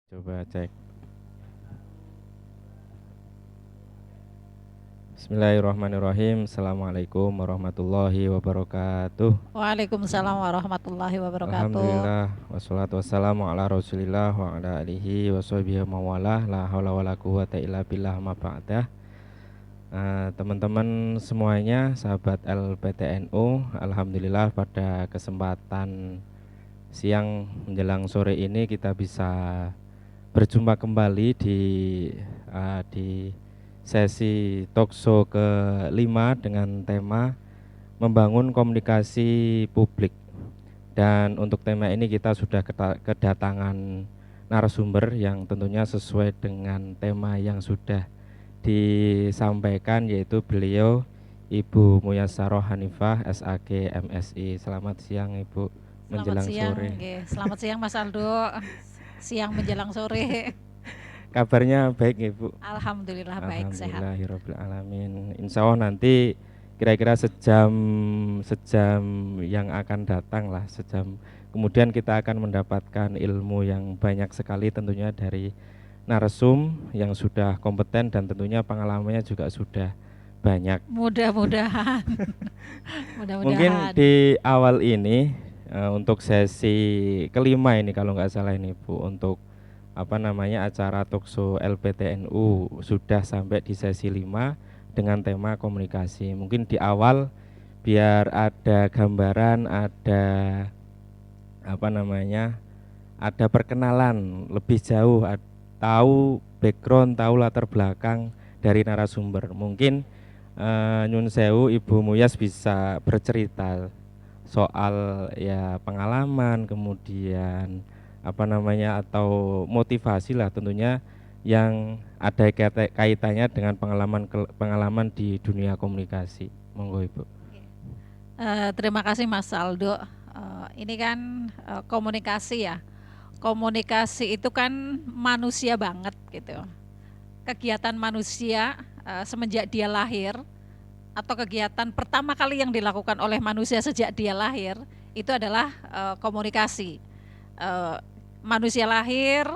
Coba cek. Bismillahirrahmanirrahim. Assalamualaikum warahmatullahi wabarakatuh. Waalaikumsalam warahmatullahi wabarakatuh. Alhamdulillah wassalatu wassalamu ala Rasulillah wa ala alihi washabihi mawalah la haula wala quwata illa billah ma ba'dah. Teman-teman semuanya, sahabat LPTNU, alhamdulillah pada kesempatan siang menjelang sore ini kita bisa berjumpa kembali di sesi talkshow kelima dengan tema membangun komunikasi publik. Dan untuk tema ini kita sudah kedatangan narasumber yang tentunya sesuai dengan tema yang sudah disampaikan, yaitu beliau Ibu Muyasaroh Hanifah SAG MSI. Selamat siang Ibu, Selamat menjelang siang, sore. Selamat siang Mas Aldo. Siang menjelang sore. Kabarnya baik Ibu? Alhamdulillah baik, sehat. Alhamdulillahirabbil alamin. Insya Allah nanti kira-kira sejam yang akan datang lah, sejam kemudian kita akan mendapatkan ilmu yang banyak sekali tentunya dari narsum yang sudah kompeten dan tentunya pengalamannya juga sudah banyak. Mudah-mudahan. Mungkin Mudah-mudahan. di awal ini untuk sesi kelima ini kalau nggak salah ini Bu, untuk acara talkshow LPTNU sudah sampai di sesi 5 dengan tema komunikasi. Mungkin di awal biar ada gambaran, ada perkenalan lebih jauh, tahu background, tahu latar belakang dari narasumber. Mungkin Nyun Sewu Ibu Muyas bisa bercerita soal ya pengalaman, kemudian atau motivasi lah tentunya yang ada kaitannya dengan pengalaman di dunia komunikasi. Monggo Ibu. Terima kasih Mas Aldo. Ini kan komunikasi ya. Komunikasi itu kan manusia banget gitu. Kegiatan manusia semenjak dia lahir, atau kegiatan pertama kali yang dilakukan oleh manusia sejak dia lahir itu adalah komunikasi. Manusia lahir,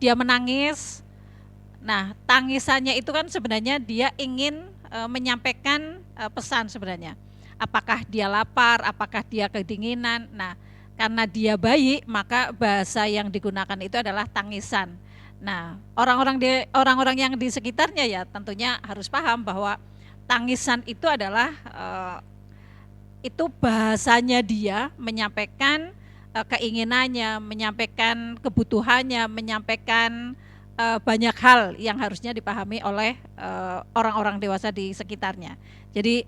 dia menangis. Nah, tangisannya itu kan sebenarnya dia ingin menyampaikan pesan sebenarnya. Apakah dia lapar, apakah dia kedinginan. Nah, karena dia bayi, maka bahasa yang digunakan itu adalah tangisan. Nah, orang-orang yang di sekitarnya ya tentunya harus paham bahwa tangisan itu adalah itu bahasanya dia menyampaikan keinginannya, menyampaikan kebutuhannya, menyampaikan banyak hal yang harusnya dipahami oleh orang-orang dewasa di sekitarnya. Jadi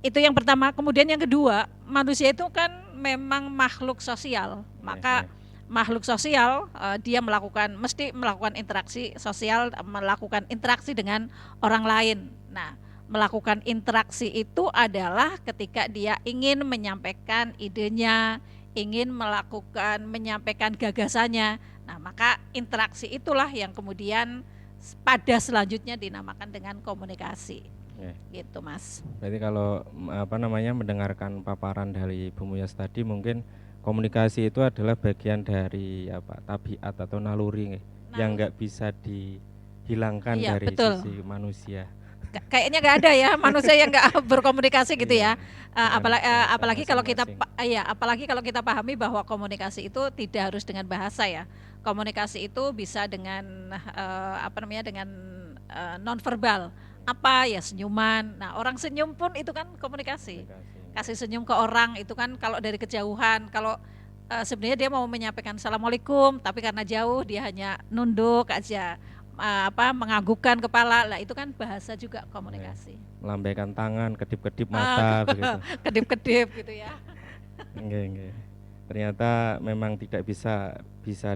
itu yang pertama. Kemudian yang kedua, manusia itu kan memang makhluk sosial. Maka makhluk sosial dia mesti melakukan interaksi sosial, melakukan interaksi dengan orang lain. Nah, melakukan interaksi itu adalah ketika dia ingin menyampaikan idenya, ingin menyampaikan gagasannya. Nah, maka interaksi itulah yang kemudian pada selanjutnya dinamakan dengan komunikasi. Gitu, Mas. Berarti kalau mendengarkan paparan dari Bu Muyas tadi, mungkin komunikasi itu adalah bagian dari tabiat atau naluri yang nggak bisa dihilangkan dari betul. sisi manusia. Kayaknya nggak ada ya manusia yang nggak berkomunikasi gitu ya. Apalagi kalau kita pahami bahwa komunikasi itu tidak harus dengan bahasa ya. Komunikasi itu bisa dengan dengan non verbal. Apa ya, senyuman. Nah, orang senyum pun itu kan komunikasi. Kasih senyum ke orang itu kan kalau dari kejauhan. Kalau sebenarnya dia mau menyampaikan assalamualaikum, tapi karena jauh dia hanya nunduk aja, menganggukkan kepala lah, itu kan bahasa juga komunikasi. Melambaikan tangan, kedip-kedip mata begitu. Kedip-kedip gitu ya. Enggak. Ternyata memang tidak bisa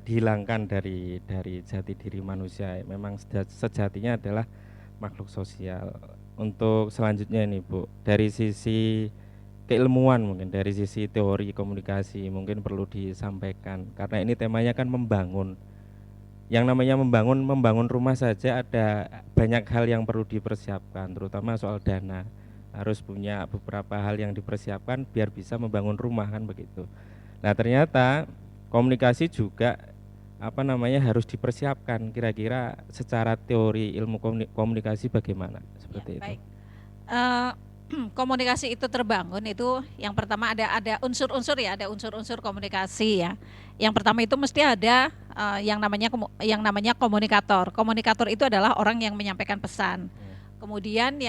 dihilangkan dari jati diri manusia. Memang sejatinya adalah makhluk sosial. Untuk selanjutnya ini Bu, dari sisi keilmuan, mungkin dari sisi teori komunikasi mungkin perlu disampaikan, karena ini temanya kan membangun. Yang namanya membangun rumah saja ada banyak hal yang perlu dipersiapkan, terutama soal dana. Harus punya beberapa hal yang dipersiapkan biar bisa membangun rumah kan begitu. Nah, ternyata komunikasi juga apa namanya harus dipersiapkan kira-kira secara teori ilmu komunikasi bagaimana Ya, seperti itu. baik. Eh, komunikasi itu terbangun itu yang pertama ada unsur-unsur ya, ada unsur-unsur komunikasi ya. Yang pertama itu mesti ada yang namanya komunikator. Komunikator itu adalah orang yang menyampaikan pesan. Kemudian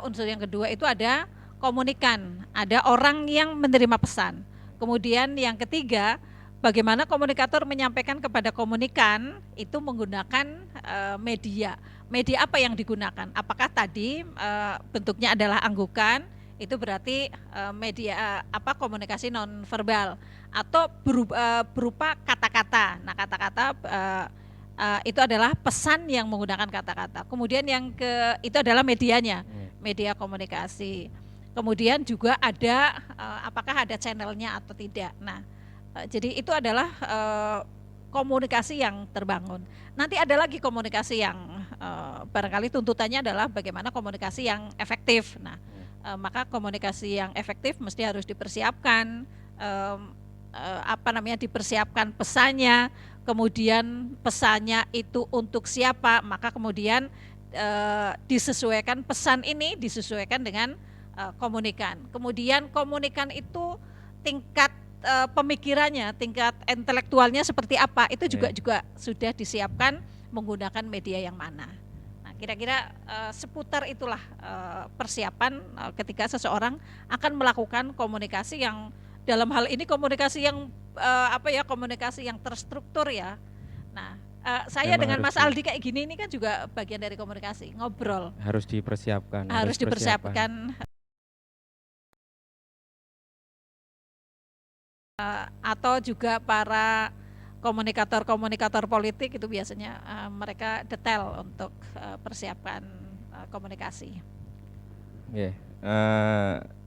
unsur yang kedua itu ada komunikan, ada orang yang menerima pesan. Kemudian yang ketiga, bagaimana komunikator menyampaikan kepada komunikan itu menggunakan media. Media apa yang digunakan? Apakah tadi bentuknya adalah anggukan? Itu berarti media apa komunikasi nonverbal atau berupa kata-kata. Nah, kata-kata itu adalah pesan yang menggunakan kata-kata. Kemudian itu adalah medianya, media komunikasi. Kemudian juga ada apakah ada channelnya atau tidak. Nah, jadi itu adalah komunikasi yang terbangun. Nanti ada lagi komunikasi yang barangkali tuntutannya adalah bagaimana komunikasi yang efektif. Nah, maka komunikasi yang efektif mesti harus dipersiapkan, dipersiapkan pesannya, kemudian pesannya itu untuk siapa, maka kemudian disesuaikan pesan ini disesuaikan dengan komunikan. Kemudian komunikan itu tingkat pemikirannya, tingkat intelektualnya seperti apa, itu juga sudah disiapkan menggunakan media yang mana. Nah, kira-kira seputar itulah persiapan ketika seseorang akan melakukan komunikasi yang dalam hal ini komunikasi yang komunikasi yang terstruktur ya. Nah, saya Memang dengan harus Mas Aldi kayak gini ini kan juga bagian dari komunikasi, ngobrol. harus dipersiapkan, Harus persiapan. dipersiapkan atau juga para komunikator politik itu biasanya mereka detail untuk persiapan komunikasi.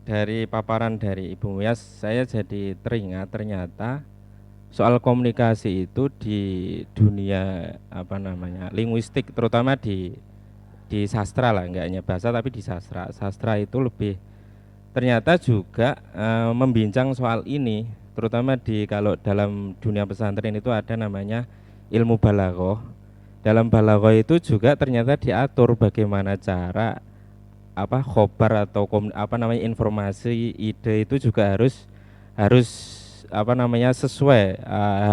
Dari paparan dari Ibu Wias saya jadi teringat ternyata soal komunikasi itu di dunia linguistik, terutama di sastra lah, enggak hanya bahasa tapi di sastra itu lebih ternyata juga membincang soal ini, terutama kalau dalam dunia pesantren itu ada namanya ilmu balaghah. Dalam balaghah itu juga ternyata diatur bagaimana cara khobar atau informasi ide itu juga harus harus sesuai,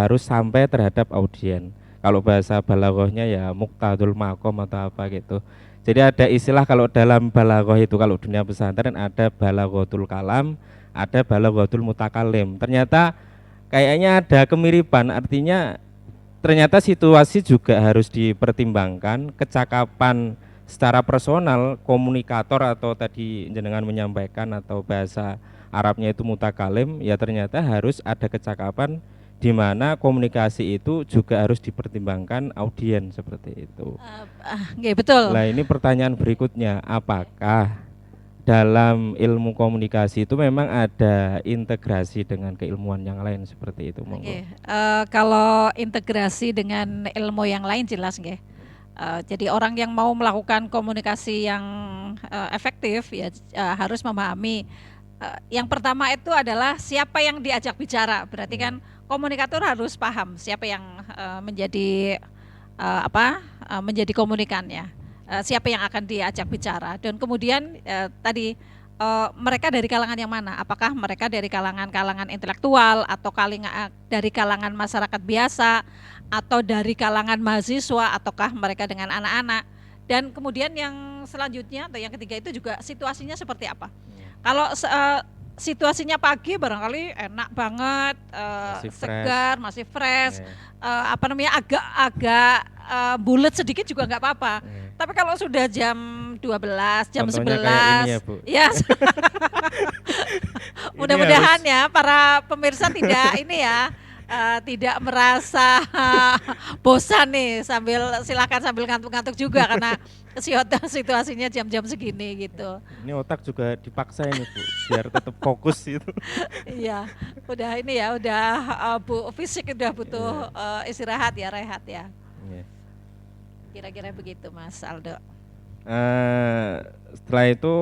harus sampai terhadap audien. Kalau bahasa balaghahnya ya muqtadul maqam atau apa gitu. Jadi ada istilah kalau dalam balaghah itu, kalau dunia pesantren ada balaghatul kalam, ada balaghatul mutakalim. Ternyata kayaknya ada kemiripan, artinya ternyata situasi juga harus dipertimbangkan, kecakapan secara personal komunikator atau tadi jenengan menyampaikan atau bahasa Arabnya itu mutakalim, ya ternyata harus ada kecakapan di mana komunikasi itu juga harus dipertimbangkan audien seperti itu. Betul. Nah, ini pertanyaan berikutnya, apakah dalam ilmu komunikasi itu memang ada integrasi dengan keilmuan yang lain seperti itu? Monggo. Kalau integrasi dengan ilmu yang lain jelas nggih. Jadi orang yang mau melakukan komunikasi yang efektif ya harus memahami yang pertama itu adalah siapa yang diajak bicara. Berarti kan komunikator harus paham siapa yang menjadi menjadi komunikannya, siapa yang akan diajak bicara, dan kemudian tadi mereka dari kalangan yang mana? Apakah mereka dari kalangan intelektual atau dari kalangan masyarakat biasa atau dari kalangan mahasiswa, ataukah mereka dengan anak-anak? Dan kemudian yang selanjutnya atau yang ketiga itu juga situasinya seperti apa? Kalau situasinya pagi barangkali enak banget, segar, masih fresh, agak bulat sedikit juga nggak apa-apa. Tapi kalau sudah jam 12, jam Contohnya 11, ini ya, Bu. ya mudah-mudahan ya para pemirsa tidak merasa bosan nih silakan sambil ngantuk-ngantuk juga karena situasinya jam-jam segini gitu. Ini otak juga dipaksa ini, Bu, biar tetap fokus itu. Iya, udah Bu, fisik udah butuh istirahat ya, rehat ya. Kira-kira begitu Mas Aldo. Setelah itu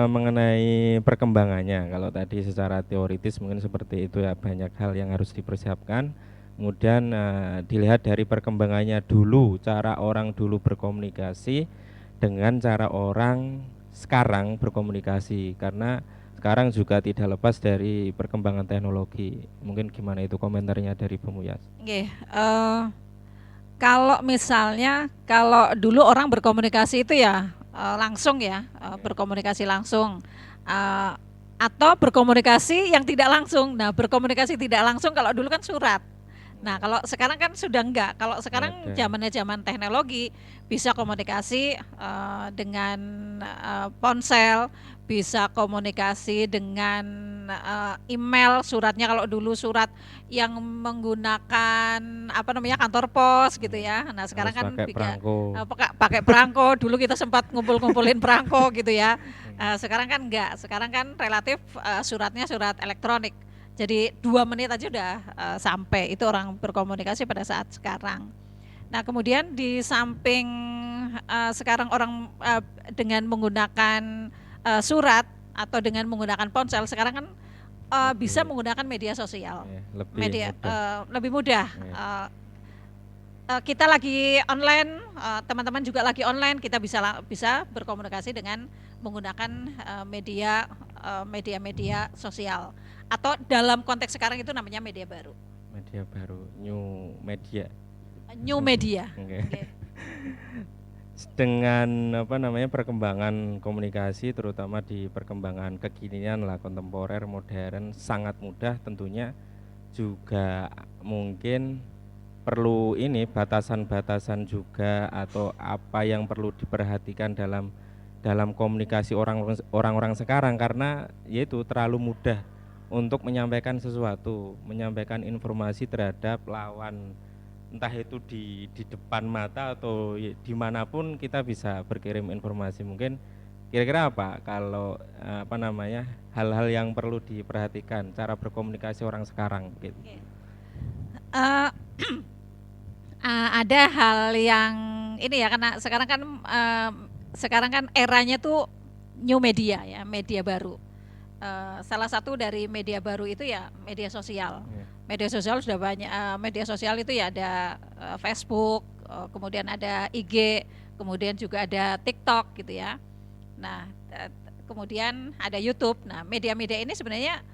mengenai perkembangannya, kalau tadi secara teoritis mungkin seperti itu ya, banyak hal yang harus dipersiapkan. Kemudian dilihat dari perkembangannya dulu, cara orang dulu berkomunikasi dengan cara orang sekarang berkomunikasi, karena sekarang juga tidak lepas dari perkembangan teknologi. Mungkin gimana itu komentarnya dari Bu Muyas? Nggih, kalau misalnya kalau dulu orang berkomunikasi itu ya langsung ya, berkomunikasi langsung, eee, atau berkomunikasi yang tidak langsung. Nah, berkomunikasi tidak langsung kalau dulu kan surat. Nah, kalau sekarang kan sudah enggak. Kalau sekarang Ada. zamannya zaman teknologi, bisa komunikasi dengan ponsel, bisa komunikasi dengan email, suratnya kalau dulu surat yang menggunakan apa namanya kantor pos gitu ya. Nah, sekarang Harus kan pakai perangko. pakai perangko. Dulu kita sempat ngumpul-ngumpulin perangko gitu ya. Sekarang kan enggak. Sekarang kan relatif suratnya surat elektronik. Jadi 2 menit aja udah sampai. Itu orang berkomunikasi pada saat sekarang. Nah, kemudian di samping sekarang orang dengan menggunakan surat atau dengan menggunakan ponsel, sekarang kan bisa menggunakan media sosial. Lebih Media mudah. lebih mudah. Kita lagi online, teman-teman juga lagi online, kita bisa berkomunikasi dengan menggunakan media-media sosial. Atau dalam konteks sekarang itu namanya media baru. Media baru, new media. New media. Okay. Dengan apa namanya perkembangan komunikasi, terutama di perkembangan kekinian lah, kontemporer, modern, sangat mudah, tentunya juga mungkin perlu ini batasan-batasan juga, atau apa yang perlu diperhatikan dalam komunikasi orang-orang sekarang, karena yaitu terlalu mudah untuk menyampaikan sesuatu, menyampaikan informasi terhadap lawan, entah itu di depan mata atau dimanapun kita bisa berkirim informasi. Mungkin kira-kira apa kalau apa namanya hal-hal yang perlu diperhatikan cara berkomunikasi orang sekarang gitu. Ada hal yang ini ya, karena sekarang kan eranya tuh new media ya, media baru. Salah satu dari media baru itu ya media sosial. Media sosial sudah banyak. Media sosial itu ya ada Facebook, kemudian ada IG, kemudian juga ada TikTok gitu ya. Nah, kemudian ada YouTube. Nah, media-media ini sebenarnya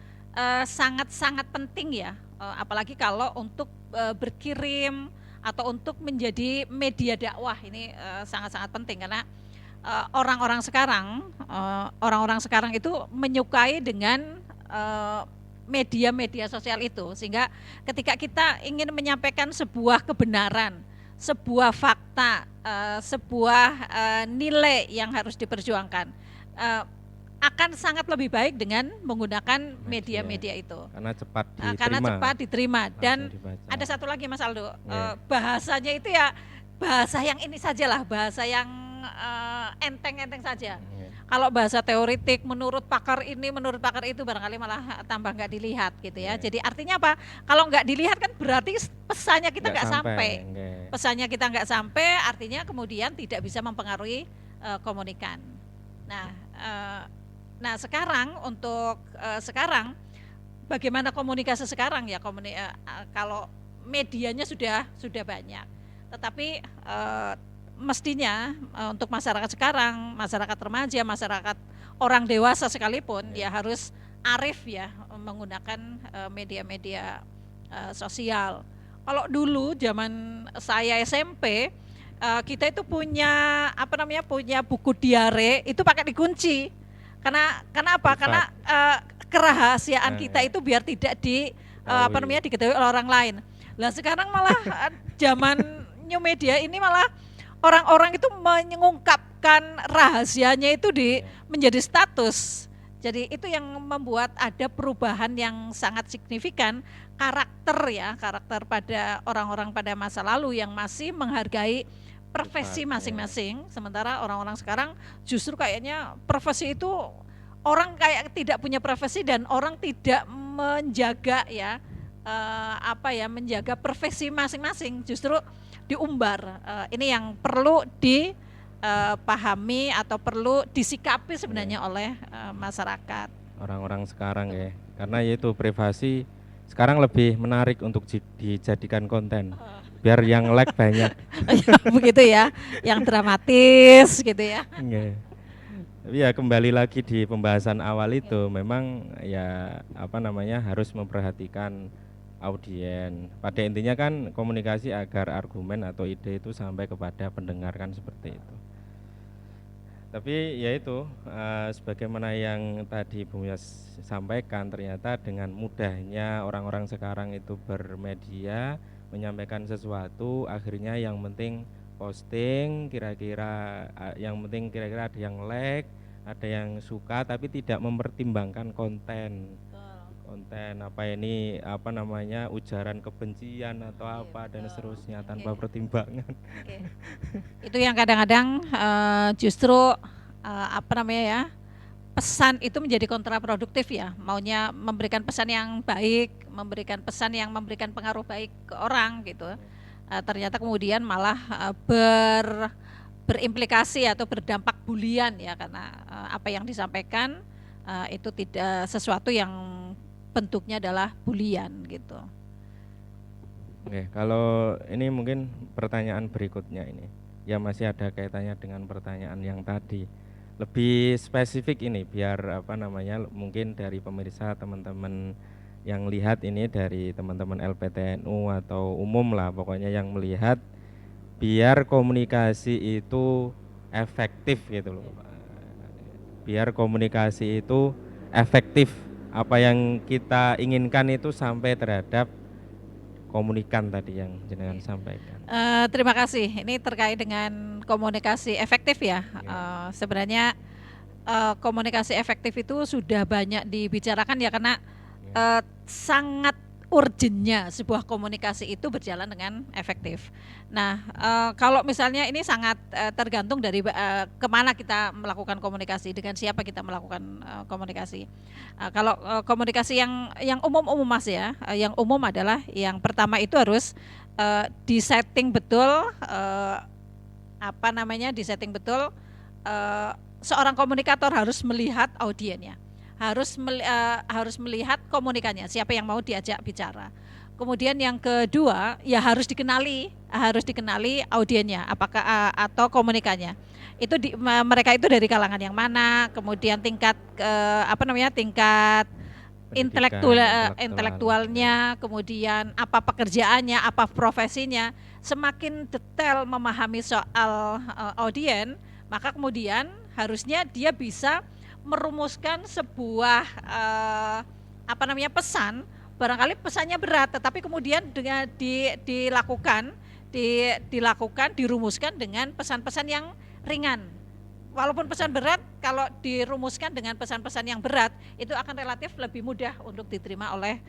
sangat-sangat penting ya, apalagi kalau untuk berkirim atau untuk menjadi media dakwah, ini sangat-sangat penting karena orang-orang sekarang itu menyukai dengan media-media sosial itu, sehingga ketika kita ingin menyampaikan sebuah kebenaran, sebuah fakta, sebuah nilai yang harus diperjuangkan, akan sangat lebih baik dengan menggunakan media-media itu. Karena cepat diterima. Dan ada satu lagi Mas Aldo, bahasanya itu ya bahasa yang ini sajalah, bahasa yang enteng-enteng saja. Kalau bahasa teoritik menurut pakar ini, menurut pakar itu, barangkali malah tambah nggak dilihat gitu ya. Jadi artinya apa? Kalau nggak dilihat kan berarti pesannya kita nggak sampai. Pesannya kita nggak sampai, artinya kemudian tidak bisa mempengaruhi komunikan. Nah, sekarang untuk sekarang bagaimana komunikasi sekarang ya, kalau medianya sudah banyak, tetapi mestinya untuk masyarakat sekarang, masyarakat remaja, masyarakat orang dewasa sekalipun ya harus arif ya menggunakan media-media sosial. Kalau dulu zaman saya SMP, kita itu punya buku diare itu pakai dikunci. Karena apa? Karena kerahasiaan kita itu biar tidak diketahui oleh orang lain. Lah sekarang malah zaman new media ini malah orang-orang itu mengungkapkan rahasianya itu menjadi status. Jadi itu yang membuat ada perubahan yang sangat signifikan karakter pada orang-orang pada masa lalu yang masih menghargai profesi masing-masing, sementara orang-orang sekarang justru kayaknya profesi itu orang kayak tidak punya profesi dan orang tidak menjaga ya menjaga profesi masing-masing, justru diumbar. Ini yang perlu dipahami atau perlu disikapi sebenarnya oleh masyarakat. Orang-orang sekarang ya, karena yaitu privasi Sekarang lebih menarik untuk dijadikan konten, biar yang like banyak. Begitu ya, yang dramatis gitu ya. Nggih. Tapi ya kembali lagi di pembahasan awal itu, memang ya apa namanya harus memperhatikan audien. Pada intinya kan komunikasi agar argumen atau ide itu sampai kepada pendengar kan seperti itu. Tapi ya itu sebagaimana yang tadi Bung Yas sampaikan, ternyata dengan mudahnya orang-orang sekarang itu bermedia menyampaikan sesuatu, akhirnya yang penting posting, kira-kira yang penting kira-kira ada yang like, ada yang suka, tapi tidak mempertimbangkan konten apa ini apa namanya ujaran kebencian atau apa dan seterusnya tanpa pertimbangan. Oke. Itu yang kadang-kadang justru apa namanya ya, pesan itu menjadi kontraproduktif ya, maunya memberikan pesan yang baik, memberikan pesan yang memberikan pengaruh baik ke orang gitu, ternyata kemudian malah berimplikasi atau berdampak bulian ya, karena apa yang disampaikan itu tidak sesuatu yang bentuknya adalah bulian gitu. Oke, kalau ini mungkin pertanyaan berikutnya ini, ya masih ada kaitannya dengan pertanyaan yang tadi. Lebih spesifik ini, biar apa namanya, mungkin dari pemirsa teman-teman yang lihat ini dari teman-teman LPTNU atau umum lah, pokoknya yang melihat, biar komunikasi itu efektif gitu loh. Biar komunikasi itu efektif, apa yang kita inginkan itu sampai terhadap komunikan tadi yang jenengan sampaikan. Terima kasih. Ini terkait dengan komunikasi efektif ya. Sebenarnya komunikasi efektif itu sudah banyak dibicarakan ya, karena sangat urgennya sebuah komunikasi itu berjalan dengan efektif. Nah, kalau misalnya ini sangat tergantung dari kemana kita melakukan komunikasi, dengan siapa kita melakukan komunikasi. Kalau komunikasi yang umum-umum Mas ya, yang umum adalah yang pertama itu harus disetting betul, apa namanya, disetting betul. Seorang komunikator harus melihat audiennya, harus melihat komunikannya, siapa yang mau diajak bicara. Kemudian yang kedua ya harus dikenali audiennya, apakah atau komunikannya. Itu mereka itu dari kalangan yang mana, kemudian tingkat tingkat intelektualnya, kemudian apa pekerjaannya, apa profesinya. Semakin detail memahami soal audien, maka kemudian harusnya dia bisa merumuskan sebuah pesan. Barangkali pesannya berat, tetapi kemudian dengan dirumuskan dengan pesan-pesan yang ringan. Walaupun pesan berat, kalau dirumuskan dengan pesan-pesan yang berat, itu akan relatif lebih mudah untuk diterima oleh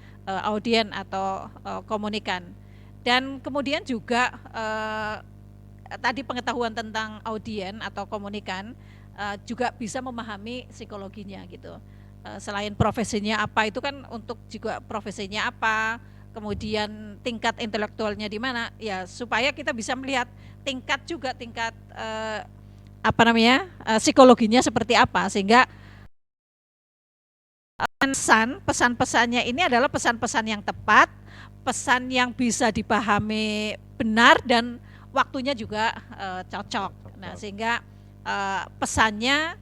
audien atau komunikan. Dan kemudian juga tadi pengetahuan tentang audien atau komunikan juga bisa memahami psikologinya gitu. Selain profesinya apa, itu kan untuk juga profesinya apa, kemudian tingkat intelektualnya di mana, ya supaya kita bisa melihat tingkat psikologinya seperti apa, sehingga pesan-pesannya ini adalah pesan-pesan yang tepat, pesan yang bisa dipahami benar dan waktunya juga cocok. Nah, sehingga pesannya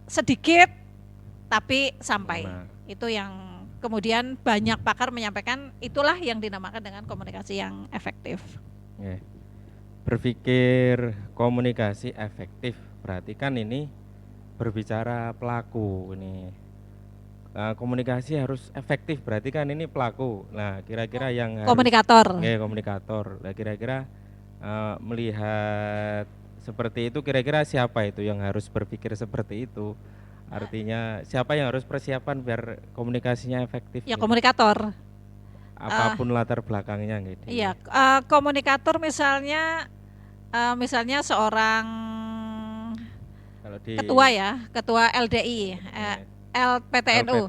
sedikit tapi sampai. Itu yang kemudian banyak pakar menyampaikan, itulah yang dinamakan dengan komunikasi yang efektif. Berpikir komunikasi efektif, berarti kan ini berbicara pelaku ini. Komunikasi harus efektif, berarti kan ini pelaku. Nah, kira-kira yang komunikator. Komunikator. Nah, kira-kira melihat seperti itu, kira-kira siapa itu yang harus berpikir seperti itu? Artinya siapa yang harus persiapan biar komunikasinya efektif? Ya, komunikator. Apapun latar belakangnya gitu. Iya, komunikator misalnya seorang ketua LDI, LPTNU.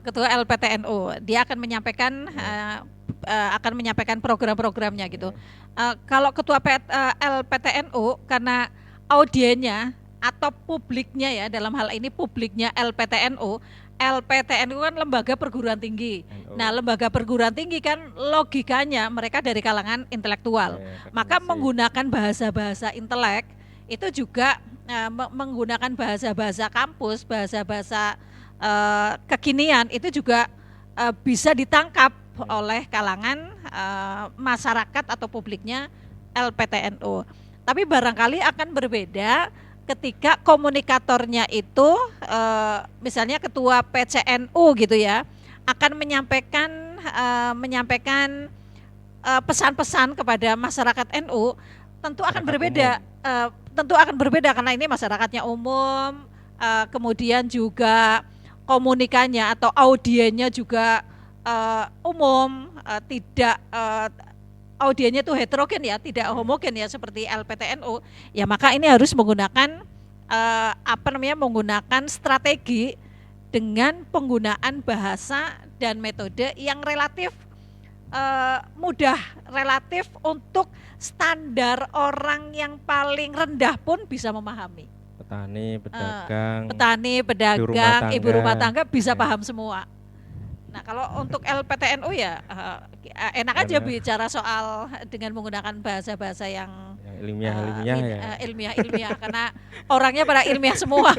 Ketua LPTNU, dia akan menyampaikan program-programnya gitu. Kalau ketua LPTNU, karena audiennya atau publiknya ya, dalam hal ini publiknya LPTNU LPTN itu kan lembaga perguruan tinggi. NU. Nah, lembaga perguruan tinggi kan logikanya mereka dari kalangan intelektual. Maka Akademisi. menggunakan bahasa-bahasa intelek itu juga menggunakan bahasa-bahasa kampus, bahasa-bahasa kekinian itu juga bisa ditangkap oleh kalangan masyarakat atau publiknya LPTNU. Tapi barangkali akan berbeda ketika komunikatornya itu misalnya ketua PCNU gitu ya, akan menyampaikan pesan-pesan kepada masyarakat NU, tentu akan berbeda. Tentu akan berbeda karena ini masyarakatnya umum, kemudian juga komunikannya atau audiennya juga umum, tidak audiennya itu heterogen ya, tidak homogen ya seperti LPTNU. Ya maka ini harus menggunakan menggunakan strategi dengan penggunaan bahasa dan metode yang relatif mudah, relatif untuk standar orang yang paling rendah pun bisa memahami. Petani, pedagang, ibu rumah tangga bisa ya. paham semua. Nah kalau untuk LPTNU ya enak aja bicara soal dengan menggunakan bahasa-bahasa yang ilmiah karena orangnya pada ilmiah semua.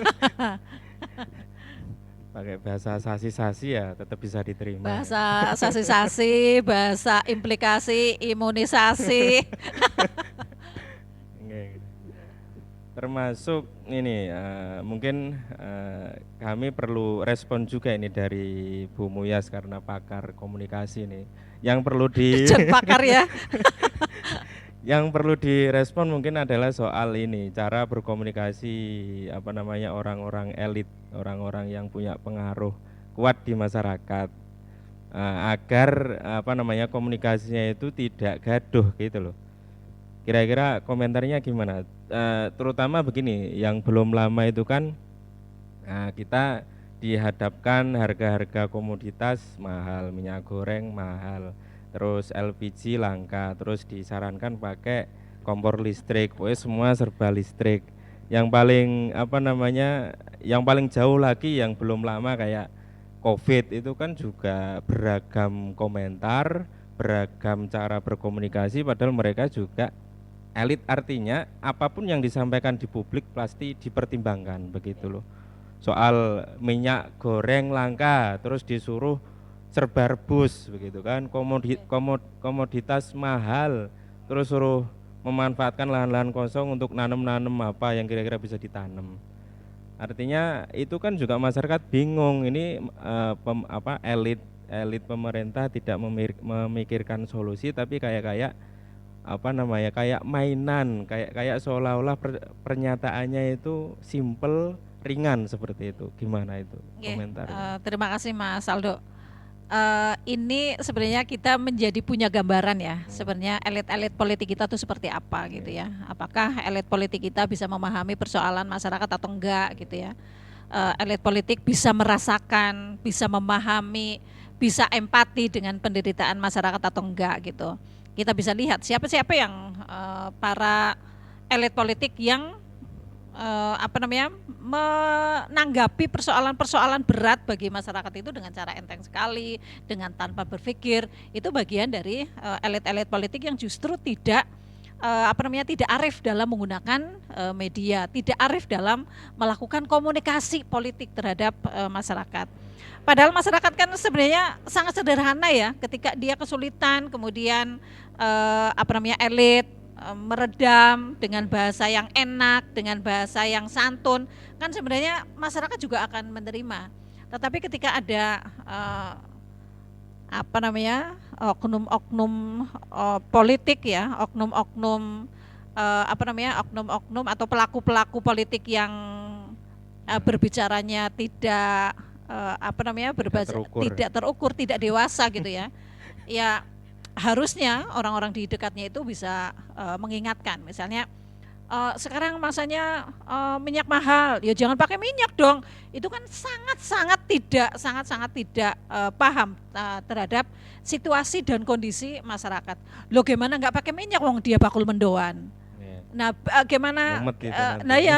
Pakai bahasa sasi-sasi ya tetap bisa diterima. Bahasa sasi-sasi, bahasa implikasi, imunisasi. Termasuk ini mungkin kami perlu respon juga ini dari Bu Muyas karena pakar komunikasi nih. Yang perlu pakar ya. Yang perlu direspon mungkin adalah soal ini cara berkomunikasi orang-orang elit, orang-orang yang punya pengaruh kuat di masyarakat agar komunikasinya itu tidak gaduh gitu loh. Kira-kira komentarnya gimana? Terutama begini, yang belum lama itu kan kita dihadapkan harga-harga komoditas mahal, minyak goreng mahal, terus LPG langka, terus disarankan pakai kompor listrik, pokoknya semua serba listrik. Yang paling yang paling jauh lagi yang belum lama kayak COVID itu kan juga beragam komentar, beragam cara berkomunikasi, padahal mereka juga elit, artinya apapun yang disampaikan di publik pasti dipertimbangkan begitu loh. Soal minyak goreng langka terus disuruh serba rebus begitu kan, komoditas mahal terus suruh memanfaatkan lahan-lahan kosong untuk nanam apa yang kira-kira bisa ditanam. Artinya itu kan juga masyarakat bingung ini elit pemerintah tidak memikirkan solusi tapi kayak mainan, kayak seolah-olah pernyataannya itu simple, ringan seperti itu. Gimana itu komentar? Terima kasih Mas Aldo. Ini sebenarnya kita menjadi punya gambaran ya, sebenarnya elit-elit politik kita tuh seperti apa gitu ya. Apakah elit politik kita bisa memahami persoalan masyarakat atau enggak gitu ya. Elit politik bisa merasakan, bisa memahami, bisa empati dengan penderitaan masyarakat atau enggak gitu. Kita bisa lihat siapa-siapa yang para elit politik yang menanggapi persoalan-persoalan berat bagi masyarakat itu dengan cara enteng sekali, dengan tanpa berpikir. Itu bagian dari elit-elit politik yang justru tidak tidak arif dalam menggunakan media, tidak arif dalam melakukan komunikasi politik terhadap masyarakat. Padahal masyarakat kan sebenarnya sangat sederhana ya, ketika dia kesulitan kemudian elit meredam dengan bahasa yang enak, dengan bahasa yang santun, kan sebenarnya masyarakat juga akan menerima. Tetapi ketika ada oknum-oknum politik ya, oknum-oknum atau pelaku-pelaku politik yang berbicaranya tidak tidak terukur, tidak dewasa gitu ya. Ya harusnya orang-orang di dekatnya itu bisa mengingatkan, misalnya sekarang masanya minyak mahal, ya jangan pakai minyak dong. Itu kan sangat-sangat tidak paham terhadap situasi dan kondisi masyarakat. Loh gimana nggak pakai minyak, wong dia bakul mendoan. Nah bagaimana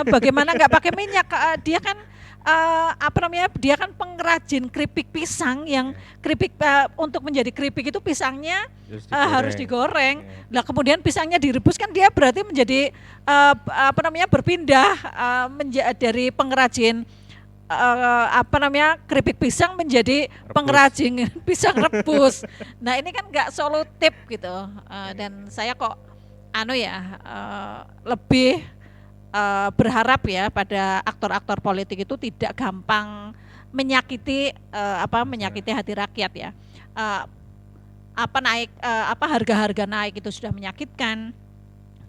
bagaimana nggak pakai minyak, dia kan dia kan pengrajin keripik pisang yang keripik untuk menjadi keripik itu pisangnya harus digoreng. Nah kemudian pisangnya direbus kan dia berarti menjadi berpindah dari pengrajin keripik pisang menjadi pengrajin pisang rebus. Nah ini kan nggak solutif gitu. Dan saya kok lebih berharap ya pada aktor-aktor politik itu tidak gampang menyakiti hati rakyat ya. Harga-harga naik itu sudah menyakitkan.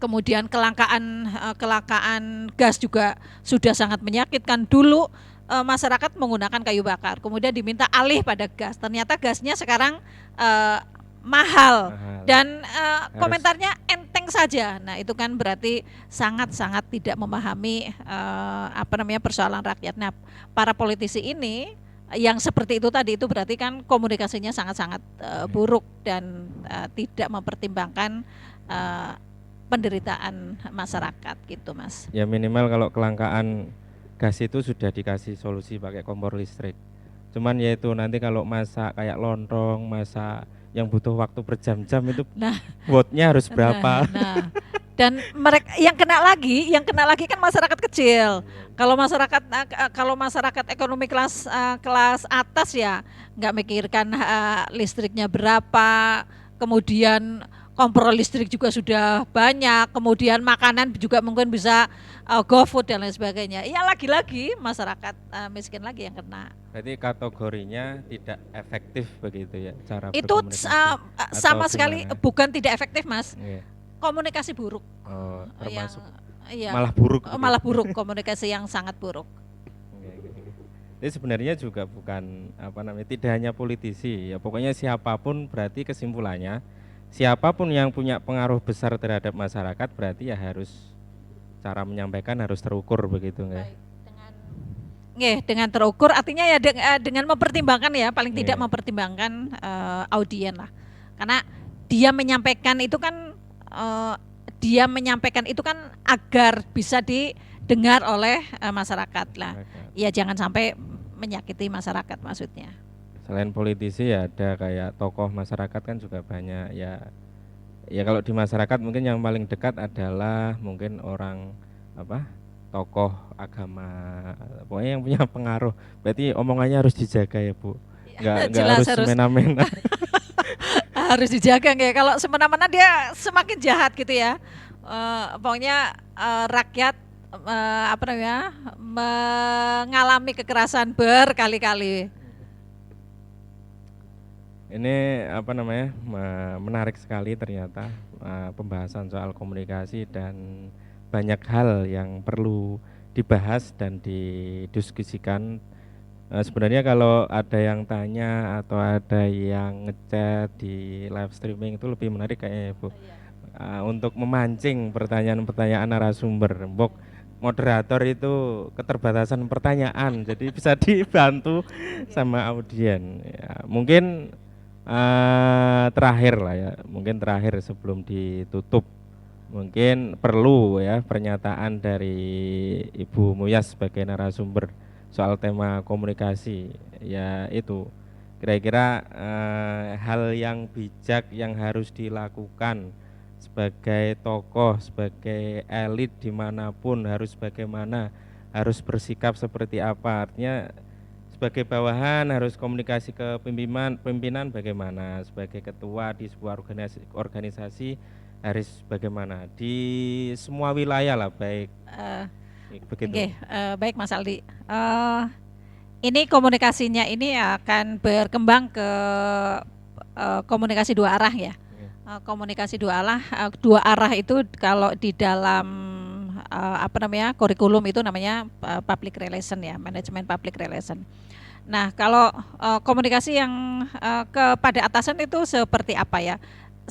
Kemudian kelangkaan gas juga sudah sangat menyakitkan. Dulu masyarakat menggunakan kayu bakar, kemudian diminta alih pada gas. Ternyata gasnya sekarang mahal dan komentarnya enteng saja. Nah itu kan berarti sangat-sangat tidak memahami persoalan rakyat. Nah para politisi ini yang seperti itu tadi itu berarti kan komunikasinya sangat-sangat buruk dan tidak mempertimbangkan penderitaan masyarakat gitu Mas. Ya minimal kalau kelangkaan gas itu sudah dikasih solusi pakai kompor listrik. Cuman yaitu nanti kalau masak kayak lontong, masak yang butuh waktu berjam-jam itu wattnya harus berapa? Dan mereka yang kena lagi kan masyarakat kecil. Kalau masyarakat ekonomi kelas atas ya nggak mikirkan listriknya berapa, kemudian kompor listrik juga sudah banyak, kemudian makanan juga mungkin bisa GoFood dan lain sebagainya. Ya lagi-lagi masyarakat miskin lagi yang kena. Berarti kategorinya tidak efektif begitu ya cara itu sama sekali bukan tidak efektif Mas. Komunikasi buruk. Termasuk malah buruk. Malah buruk, komunikasi yang sangat buruk. Jadi sebenarnya juga bukan tidak hanya politisi ya, pokoknya siapapun berarti kesimpulannya siapapun yang punya pengaruh besar terhadap masyarakat berarti ya harus cara menyampaikan harus terukur begitu nggak? Dengan terukur artinya ya dengan mempertimbangkan ya paling tidak mempertimbangkan audien lah, karena dia menyampaikan itu kan agar bisa didengar oleh masyarakat lah. Ya jangan sampai menyakiti masyarakat maksudnya. Selain politisi ya ada kayak tokoh masyarakat kan juga banyak ya. Ya kalau di masyarakat mungkin yang paling dekat adalah mungkin orang tokoh agama, pokoknya yang punya pengaruh. Berarti omongannya harus dijaga ya Bu. Enggak harus semena-mena. Harus dijaga ya. Kalau semena-mena dia semakin jahat gitu ya. Pokoknya rakyat mengalami kekerasan berkali-kali. Ini menarik sekali ternyata pembahasan soal komunikasi dan banyak hal yang perlu dibahas dan didiskusikan. Sebenarnya kalau ada yang tanya atau ada yang ngechat di live streaming itu lebih menarik kayaknya Bu. Untuk memancing pertanyaan-pertanyaan narasumber. Moderator itu keterbatasan pertanyaan, jadi bisa dibantu sama audien. Ya, mungkin terakhir lah ya, terakhir sebelum ditutup. Mungkin perlu ya pernyataan dari Ibu Muyas sebagai narasumber soal tema komunikasi. Ya itu kira-kira hal yang bijak yang harus dilakukan sebagai tokoh, sebagai elit dimanapun harus bagaimana, harus bersikap seperti apa. Artinya sebagai bawahan harus komunikasi ke pimpinan bagaimana, sebagai ketua di sebuah organisasi harus bagaimana di semua wilayah lah, baik begitu. Baik Mas Aldi, ini komunikasinya ini akan berkembang ke komunikasi dua arah ya. Komunikasi dua arah itu kalau di dalam kurikulum itu namanya public relation ya, manajemen public relation. Nah kalau komunikasi yang kepada atasan itu seperti apa ya?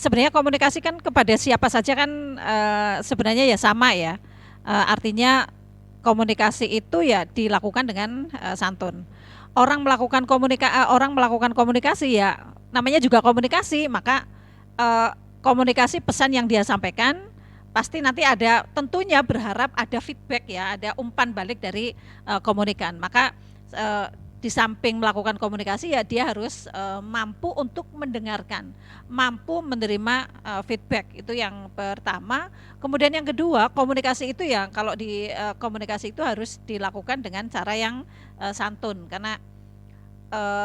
Sebenarnya komunikasi kan kepada siapa saja kan sebenarnya ya sama ya. Artinya komunikasi itu ya dilakukan dengan santun. Orang melakukan komunikasi ya namanya juga komunikasi, maka komunikasi pesan yang dia sampaikan pasti nanti ada, tentunya berharap ada feedback ya, ada umpan balik dari komunikan. Maka di samping melakukan komunikasi ya dia harus mampu untuk mendengarkan, mampu menerima feedback, itu yang pertama. Kemudian yang kedua, komunikasi itu ya, kalau di komunikasi itu harus dilakukan dengan cara yang santun, karena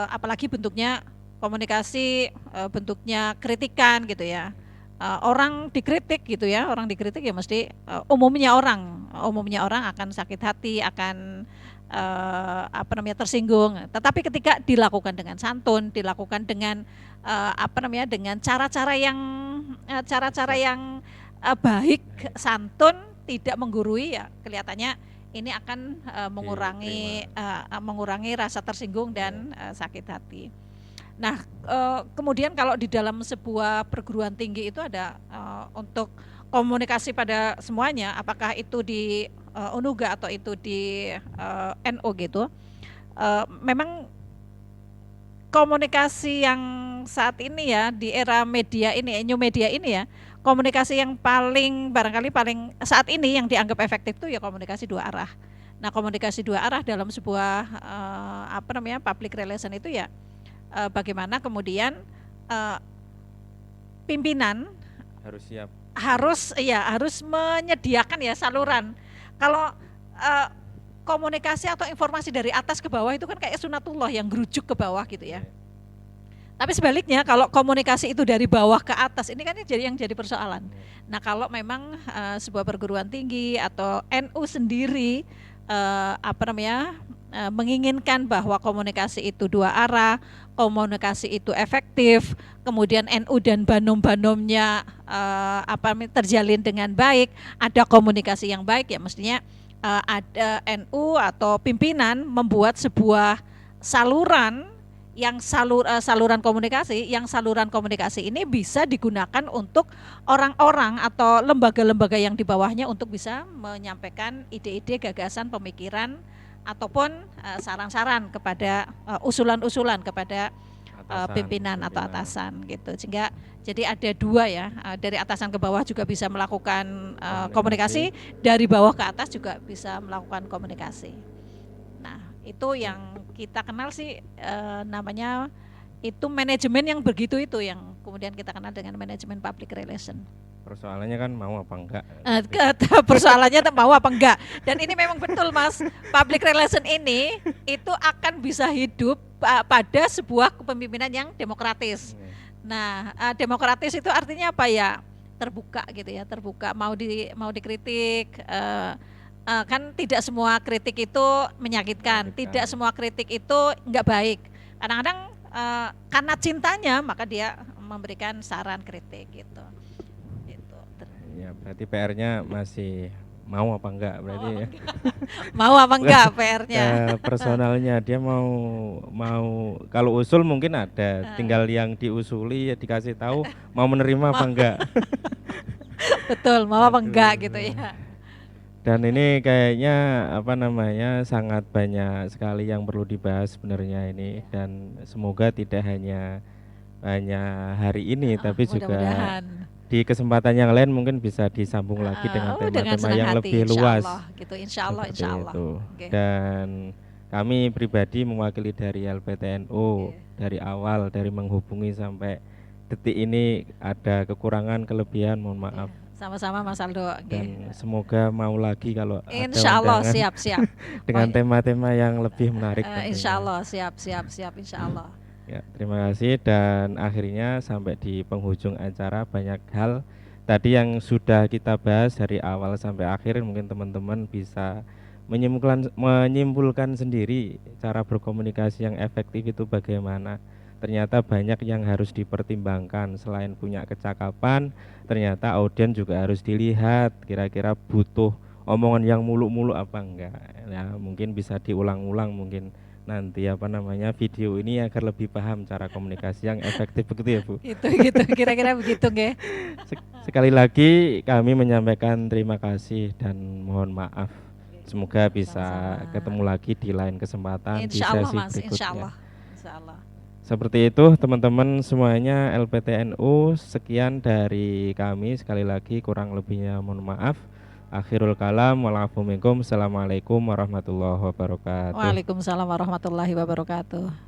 apalagi bentuknya komunikasi bentuknya kritikan gitu ya. Orang dikritik gitu ya, orang dikritik ya mesti umumnya orang akan sakit hati, akan tersinggung. Tetapi ketika dilakukan dengan santun, dilakukan dengan dengan cara-cara yang baik, santun, tidak menggurui, ya kelihatannya ini akan mengurangi rasa tersinggung dan sakit hati. Nah, kemudian kalau di dalam sebuah perguruan tinggi itu ada untuk komunikasi pada semuanya, apakah itu di Unuga atau itu di NU gitu, memang komunikasi yang saat ini ya, di era media ini, new media ini ya, komunikasi yang barangkali paling saat ini yang dianggap efektif itu ya komunikasi dua arah. Nah, komunikasi dua arah dalam sebuah public relation itu ya, bagaimana kemudian pimpinan harus siap, harus menyediakan ya saluran. Kalau komunikasi atau informasi dari atas ke bawah itu kan kayak sunatullah yang gerujuk ke bawah gitu ya. Tapi sebaliknya kalau komunikasi itu dari bawah ke atas, ini kan yang jadi persoalan. Nah, kalau memang sebuah perguruan tinggi atau NU sendiri menginginkan bahwa komunikasi itu dua arah, komunikasi itu efektif, kemudian NU dan banom-banomnya terjalin dengan baik, ada komunikasi yang baik, ya mestinya ada NU atau pimpinan membuat sebuah saluran yang saluran komunikasi ini bisa digunakan untuk orang-orang atau lembaga-lembaga yang di bawahnya untuk bisa menyampaikan ide-ide, gagasan, pemikiran ataupun saran-saran kepada usulan-usulan kepada pimpinan atau atasan gitu. Sehingga jadi ada dua ya, dari atasan ke bawah juga bisa melakukan komunikasi, dari bawah ke atas juga bisa melakukan komunikasi. Nah, itu yang kita kenal sih namanya itu manajemen yang begitu, itu yang kemudian kita kenal dengan manajemen public relation. Persoalannya kan mau apa enggak? Persoalannya mau apa enggak. Dan ini memang betul Mas, public relation ini itu akan bisa hidup pada sebuah kepemimpinan yang demokratis. Nah, demokratis itu artinya apa ya? Terbuka gitu ya, terbuka, mau dikritik. Kan tidak semua kritik itu menyakitkan, tidak semua kritik itu enggak baik. Kadang-kadang karena cintanya maka dia memberikan saran kritik gitu. Ya, berarti PR-nya masih mau apa enggak berarti ya. Mau apa enggak PR-nya? Personalnya dia mau kalau usul mungkin ada, tinggal yang diusuli ya dikasih tahu mau menerima apa enggak. Betul, mau apa enggak gitu ya. Dan ini kayaknya sangat banyak sekali yang perlu dibahas sebenarnya ini, dan semoga tidak hanya hari ini tapi juga di kesempatan yang lain mungkin bisa disambung lagi dengan tema-tema yang lebih luas gitu, insya Allah. Okay. Dan kami pribadi mewakili dari LPTNU dari awal, dari menghubungi sampai detik ini ada kekurangan kelebihan, mohon maaf. Sama-sama Mas Aldo. Dan semoga mau lagi kalau insya Allah siap dengan tema-tema yang lebih menarik. Insya Allah siap insya Allah. Ya, terima kasih, dan akhirnya sampai di penghujung acara banyak hal tadi yang sudah kita bahas dari awal sampai akhir, mungkin teman-teman bisa menyimpulkan sendiri cara berkomunikasi yang efektif itu bagaimana. Ternyata banyak yang harus dipertimbangkan, selain punya kecakapan, ternyata audien juga harus dilihat kira-kira butuh omongan yang muluk-muluk apa enggak. Ya, mungkin bisa diulang-ulang mungkin nanti video ini agar lebih paham cara komunikasi yang efektif, begitu ya Bu? Itu gitu kira-kira begitu nggih. Sekali lagi kami menyampaikan terima kasih dan mohon maaf. Semoga bisa ketemu lagi di lain kesempatan, insya Allah, di sesi Mas, berikutnya. Insya Allah. Seperti itu teman-teman semuanya LPTNU, sekian dari kami, sekali lagi kurang lebihnya mohon maaf. Akhirul kalam, walafu minkum, assalamualaikum warahmatullahi wabarakatuh. Waalaikumsalam warahmatullahi wabarakatuh.